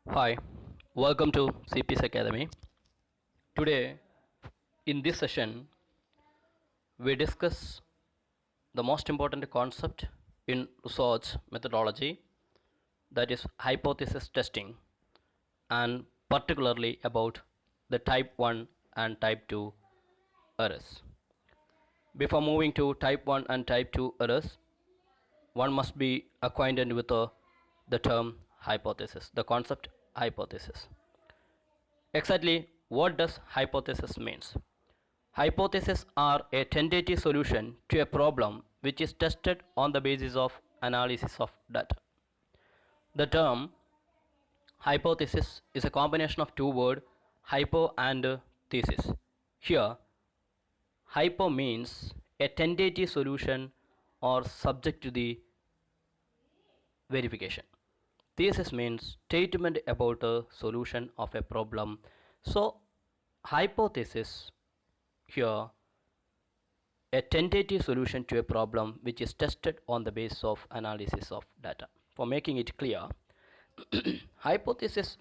Hi, welcome to CPS Academy. Today, in this session, we discuss the most important concept in research methodology, that is hypothesis testing, and particularly about the type 1 and type 2 errors. Before moving to type 1 and type 2 errors, one must be acquainted with the term hypothesis, the concept hypothesis. Exactly what does hypothesis means? Hypotheses are a tentative solution to a problem which is tested on the basis of analysis of data. The term hypothesis is a combination of two words, hypo and thesis. Here, hypo means a tentative solution or subject to the verification. Thesis means statement about a solution of a problem. So, hypothesis here a tentative solution to a problem which is tested on the basis of analysis of data. For making it clear, hypotheses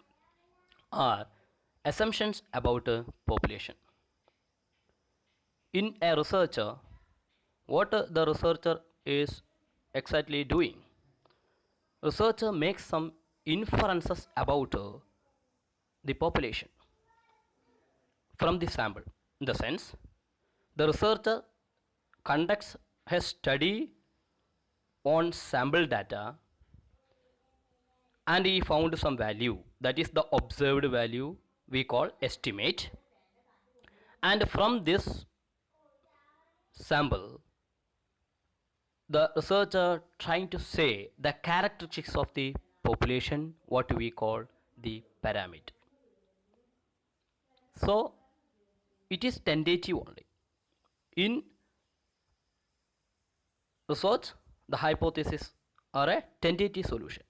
are assumptions about a population. In a researcher, what the researcher is exactly doing? Researcher makes some inferences about the population from the sample. In the sense, the researcher conducts a study on sample data and he found some value, that is the observed value we call estimate, and from this sample the researcher trying to say the characteristics of the population, what we call the parameter. So it is tentative only. In research, the hypothesis are a tentative solution.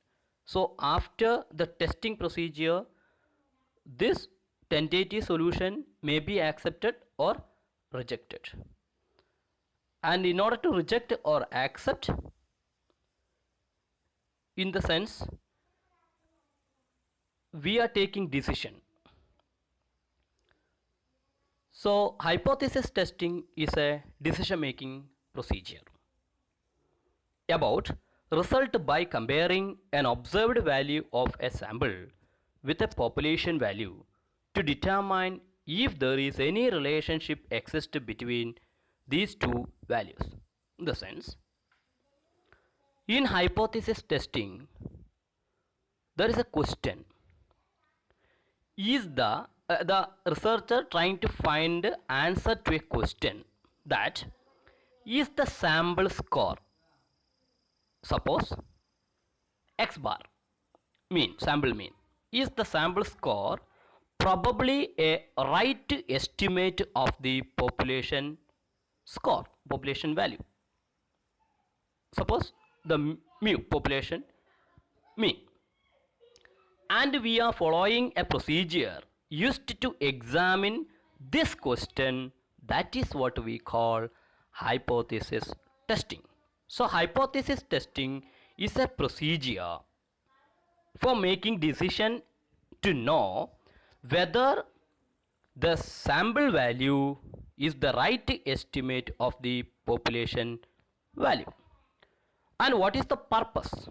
So after the testing procedure, this tentative solution may be accepted or rejected. And in order to reject or accept, in the sense we are taking decision. So hypothesis testing is a decision making procedure about result by comparing an observed value of a sample with a population value to determine if there is any relationship exists between these two values. In the sense, in hypothesis testing, there is a question: is the researcher trying to find answer to a question that is the sample score, suppose x bar mean, sample mean, is the sample score probably a right estimate of the population score, population value? Suppose the mu population mean, and we are following a procedure used to examine this question, that is what we call hypothesis testing. So hypothesis testing is a procedure for making decision to know whether the sample value is the right estimate of the population value. And what is the purpose?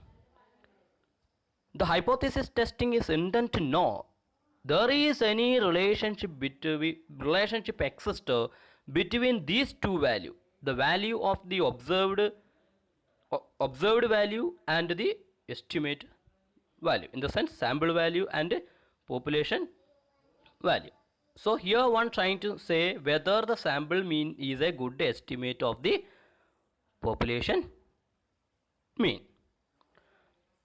The hypothesis testing is intended to know there is any relationship exists between these two values, the value of the observed value and the estimate value, in the sense sample value and population value. So here one trying to say whether the sample mean is a good estimate of the population mean.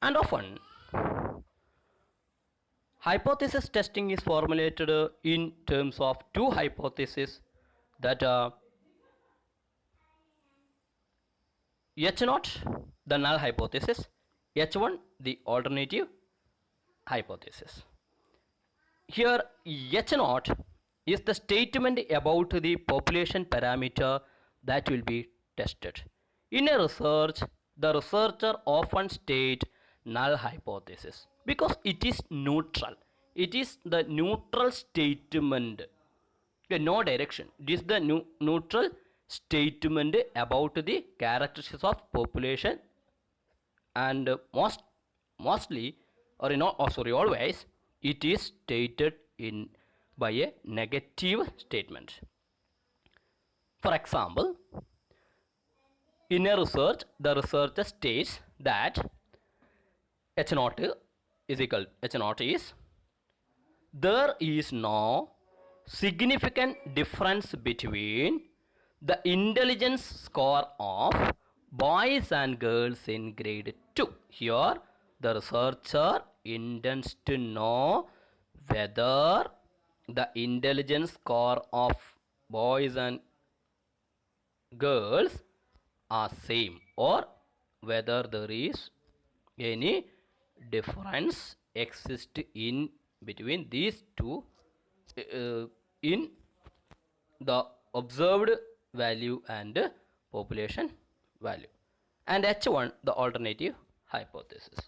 And often hypothesis testing is formulated in terms of two hypotheses, that are H0 the null hypothesis, H1 the alternative hypothesis. Here H0 is the statement about the population parameter that will be tested. In a research, the researcher often state null hypothesis. because it is neutral. It is the neutral statement. Okay, no direction. It is the neutral statement about the characteristics of population, and mostly, or always, it is stated in by a negative statement. For example, in a research, the researcher states that H naught is equal H naught is there is no significant difference between the intelligence score of boys and girls in grade 2. Here, the researcher intends to know whether the intelligence score of boys and girls are same, or whether there is any difference exist in between these two in the observed value and population value. And H1, the alternative hypothesis.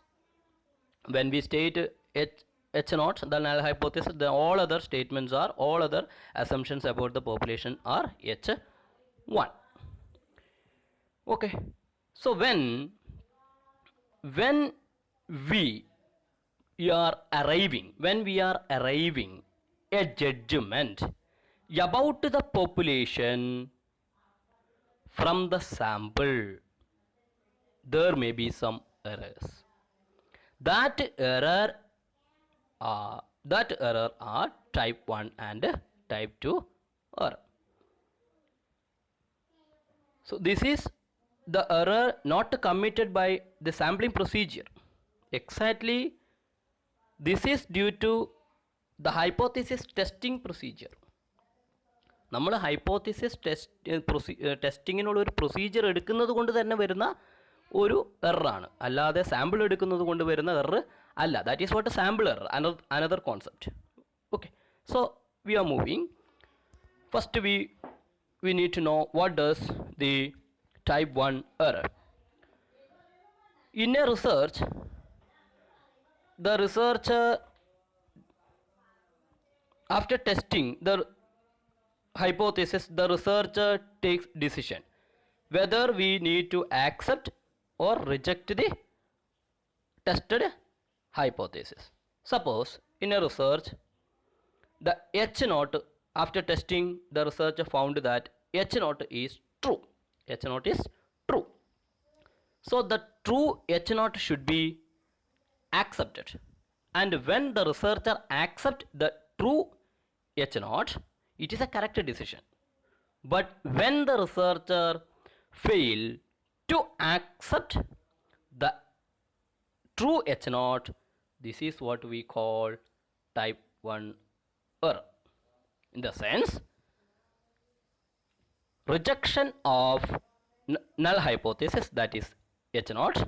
When we state H naught, the null hypothesis, then all other statements are, all other assumptions about the population are H1. Okay, so when we are arriving a judgment about the population from the sample, there may be some errors. That error are type 1 and type 2 error. So this is the error not committed by the sampling procedure. Exactly, this is due to the hypothesis testing procedure. നമ്മൾ hypothesis ടെസ്റ്റിങ്ങിനുള്ള ഒരു procedure എടുക്കുന്നത് കൊണ്ട് തന്നെ വരുന്ന ഒരു എററാണ്, അല്ലാതെ sample എടുക്കുന്നത് കൊണ്ട് വരുന്ന എറർ അല്ല. That is what A sample error, another concept. Okay, so we are moving. First we need to know what does the type 1 error. In a research, the researcher, after testing the hypothesis, the researcher takes decision whether we need to accept or reject the tested hypothesis. Suppose in a research, the H naught, after testing, the researcher found that H naught is true. H naught is true. So the true H naught should be accepted. And when the researcher accepts the true H naught, it is a correct decision. But when the researcher fail to accept the true H naught, this is what we call type 1 error. In the sense, rejection of null hypothesis, that is H naught,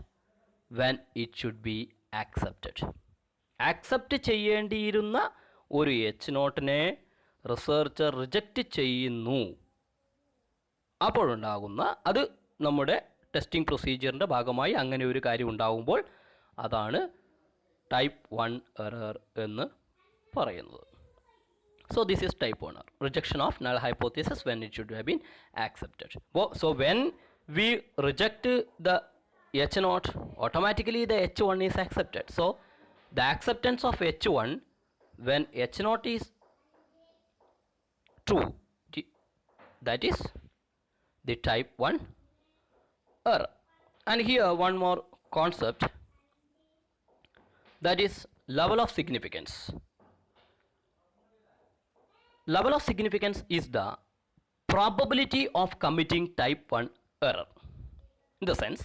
when it should be accepted. Accept ചെയ്യേണ്ടിയിരുന്ന ഒരു H നോട്ടിനെ researcher reject ചെയ്യുന്നു. അപ്പോഴുണ്ടാകുന്ന, അത് നമ്മുടെ testing പ്രൊസീജിയറിൻ്റെ ഭാഗമായി അങ്ങനെ ഒരു കാര്യം ഉണ്ടാകുമ്പോൾ അതാണ് ടൈപ്പ് 1 എറർ എന്ന് പറയുന്നത്. So this is type 1 error, rejection of null hypothesis when it should have been accepted. So when we reject the H naught, automatically the H1 is accepted. So the acceptance of H1 when H naught is true, that is the type 1 error. And here one more concept, that is level of significance. Level of significance is the probability of committing type 1 error. In the sense,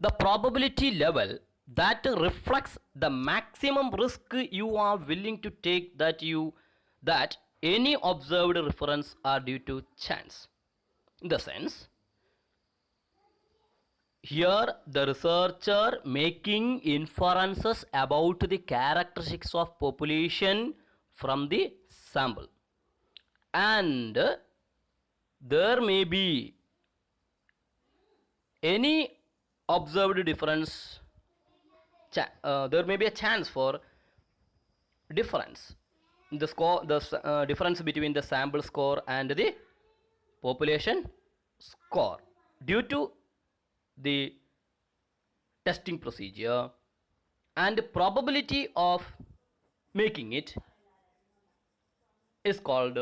the probability level that reflects the maximum risk you are willing to take that any observed reference are due to chance. In the sense, here the researcher making inferences about the characteristics of population from the sample, and there may be any observed difference, there may be a chance for difference, the score, the difference between the sample score and the population score due to the testing procedure and probability of making it is called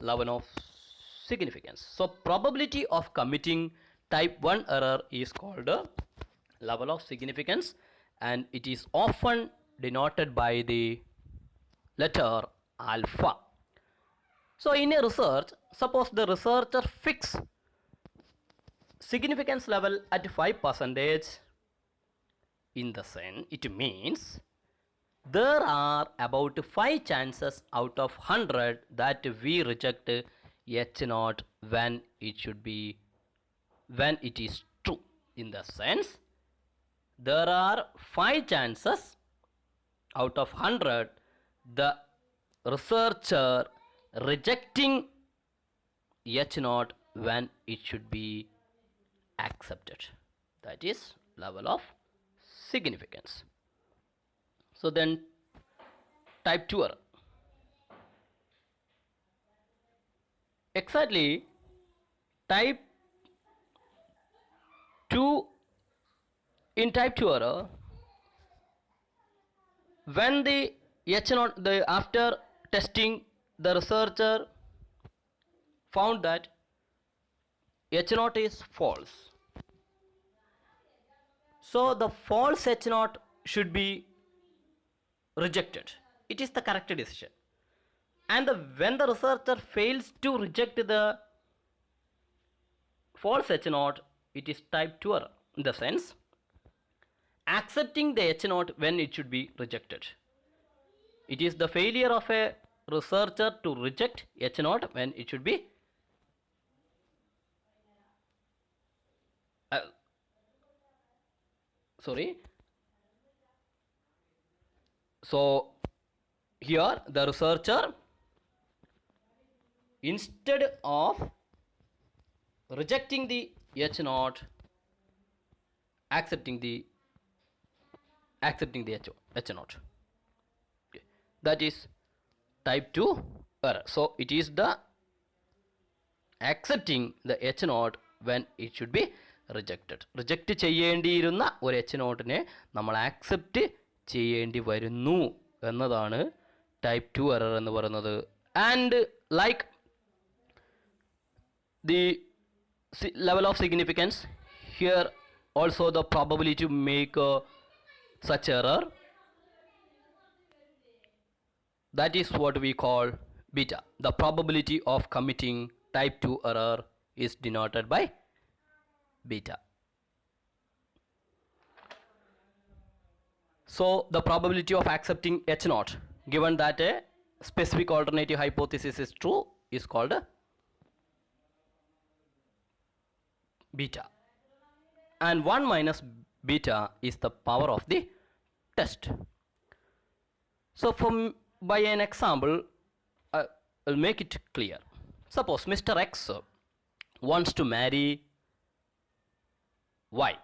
level of significance. So probability of committing type 1 error is called level of significance, and it is often denoted by the letter alpha. So in a research, suppose the researcher fix significance level at 5%, in the sense it means there are about 5 chances out of 100 that we reject H0 when it is true. In the sense, there are 5 chances out of 100 the researcher rejecting H0 when it should be accepted. That is level of significance. So then type 2 error. Exactly, type 2, in type 2 error, when the H0, after testing, the researcher found that H0 is false. So the false H0 should be rejected. It is the correct decision. And when the researcher fails to reject the false H0, it is type 2 error. In the sense, accepting the H0 when it should be rejected. It is the failure of a researcher to reject H0 when it should be so here the researcher, instead of rejecting the H0, accepting the H0. Okay. That is type 2 error. So it is the accepting the H0 when it should be rejected. Reject ചെയ്യേണ്ടിയിരുന്ന ഒരു H0നെ നമ്മൾ accept ചെയ്യേണ്ടി വരുന്നു എന്നതാണ് type 2 error എന്ന് പറയുന്നത്. And like the level of significance, here also the probability to make such error, that is what we call beta. The probability of committing type 2 error is denoted by beta. So the probability of accepting H0 given that a specific alternative hypothesis is true is called beta, and 1 minus beta is the power of the test. So by an example, I'll make it clear. Suppose Mr. X wants to marry Y,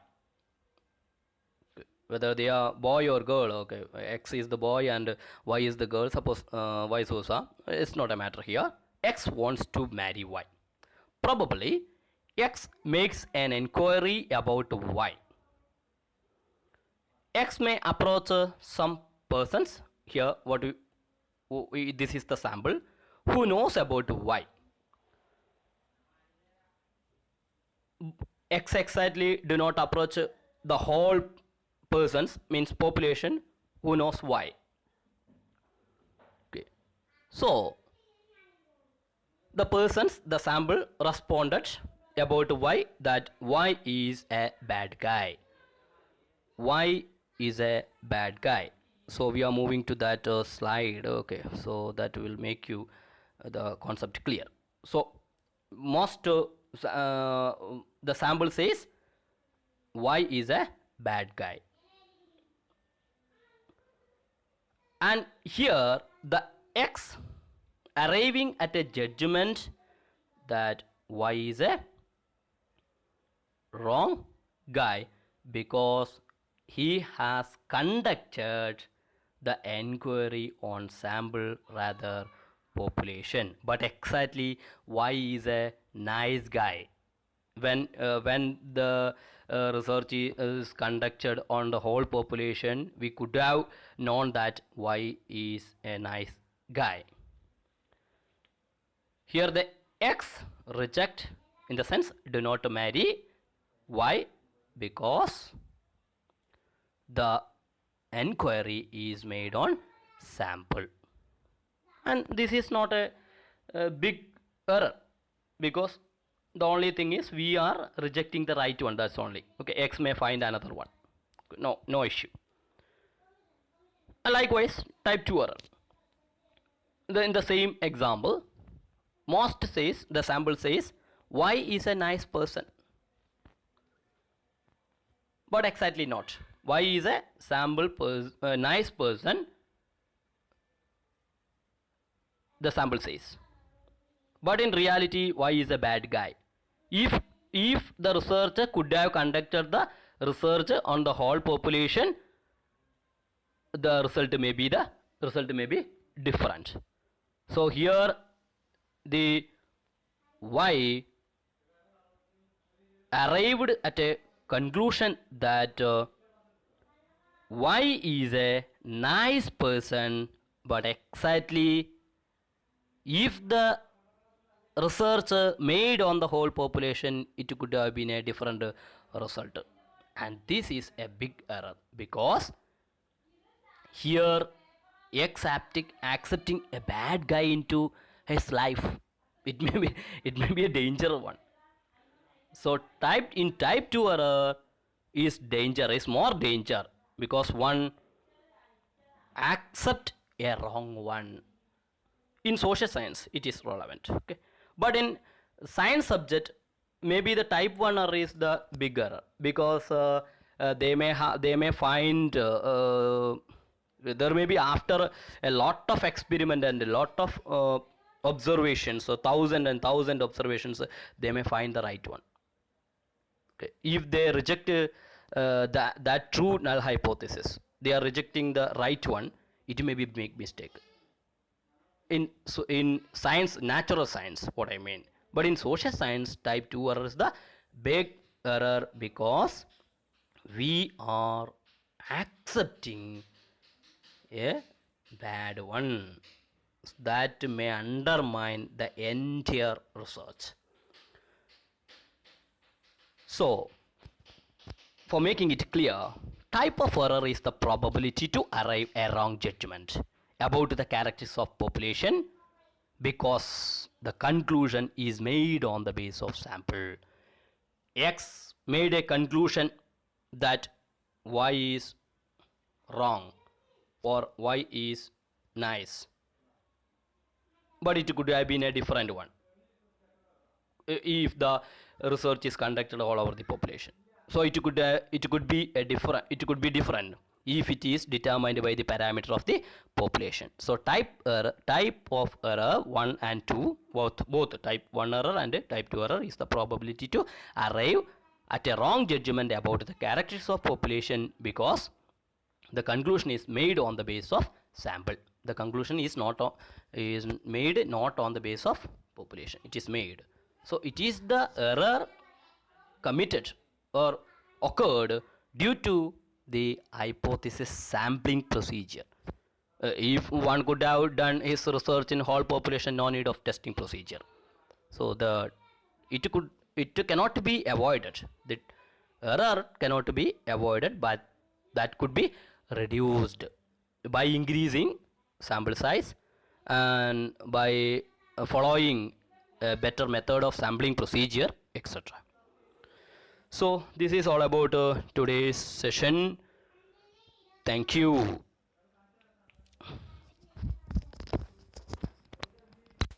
whether they are boy or girl. Okay, X is the boy and Y is the girl, suppose vice versa, it's not a matter here. X wants to marry Y. Probably X makes an inquiry about Y. X may approach some persons, here this is the sample, who knows about Y. X exactly do not approach the whole persons, means population, who knows Y. Okay. So the persons, the sample responded about Y, that Y is a bad guy. Y is a bad guy. So we are moving to that slide. Okay, so that will make you the concept clear. So most the sample says Y is a bad guy, and here the X arriving at a judgment that Y is a wrong guy because he has conducted the enquiry on sample rather population. But exactly why is a nice guy? When the research is conducted on the whole population, we could have known that Y is a nice guy. Here the X reject, in the sense do not marry. Why? Because the enquiry is made on sample, and this is not a big error, because the only thing is we are rejecting the right one, that's only. Okay, X may find another one, no issue. And likewise type 2 error, in the same example, most says, the sample says Y is a nice person, but exactly not. Y is a nice person, the sample says, but in reality Y is a bad guy. If the researcher could have conducted the research on the whole population, the result may be different. So here the Y arrived at a conclusion that Y is a nice person, but exactly if the research made on the whole population, it could have been a different result. And this is a big error, because here X accepting a bad guy into his life, it may be a dangerous one. So type 2 error is more danger, because one accept a wrong one. In social science it is relevant, okay, but in science subject, maybe the type 1 error is the big error, because they may find there may be, after a lot of experiment and a lot of observations, so thousand observations, they may find the right one. Okay. If they reject that true null hypothesis, they are rejecting the right one, it may be make mistake. In science, natural science, what I mean. But in social science, type 2 error is the big error, because we are accepting a bad one that may undermine the entire research. So, for making it clear, type of error is the probability to arrive a wrong judgment about the characteristics of population, because the conclusion is made on the basis of sample. X made a conclusion that Y is wrong or Y is nice, but it could have been a different one if the research is conducted all over the population. So it could be different if it is determined by the parameter of the population. So type of error 1 and 2, both type 1 error and type 2 error, is the probability to arrive at a wrong judgment about the characteristics of population, because the conclusion is made on the basis of sample. The conclusion is made not on the basis of population, it is made. So it is the error committed or occurred due to the hypothesis sampling procedure. If one could have done his research in whole population, no need of testing procedure. So it cannot be avoided. The error cannot be avoided, but that could be reduced by increasing sample size and by following a better method of sampling procedure, etc. So this is all about today's session. Thank you.